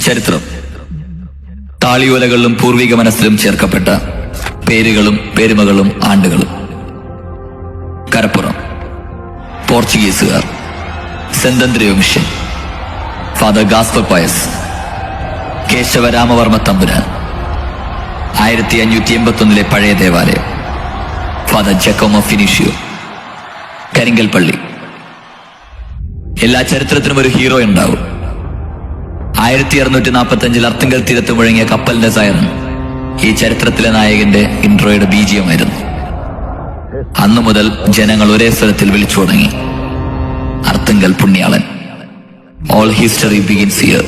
ചരിത്രം. താളിയോലകളിലും പൂർവിക മനസ്സിലും ചേർക്കപ്പെട്ട പേരുകളും പെരുമകളും ആണ്ടുകളും. കരപ്പുറം, പോർച്ചുഗീസുകാർ, saint Andrew mission, father Gaspar Pais, Kesavaramavarma Thampuran, 1581 പഴയ ദേവാലയം, ഫാദർ ജക്കോമോ ഫിനിഷ്യോ, കരിങ്കൽ പള്ളി. എല്ലാ ചരിത്രത്തിനും ഒരു ഹീറോ ഉണ്ടാവും. 1645 അർത്തുങ്കൽ തീരത്ത് മുഴങ്ങിയ കപ്പലിന്റെ സൈറൻ ഈ ചരിത്രത്തിലെ നായകന്റെ ഇൻട്രോയുടെ ബീജിയമായിരുന്നു. അന്നു മുതൽ ജനങ്ങൾ ഒരേ സ്വരത്തിൽ വിളിച്ചു തുടങ്ങി, അർത്തുങ്കൽ പുണ്യാളൻ. All history begins here.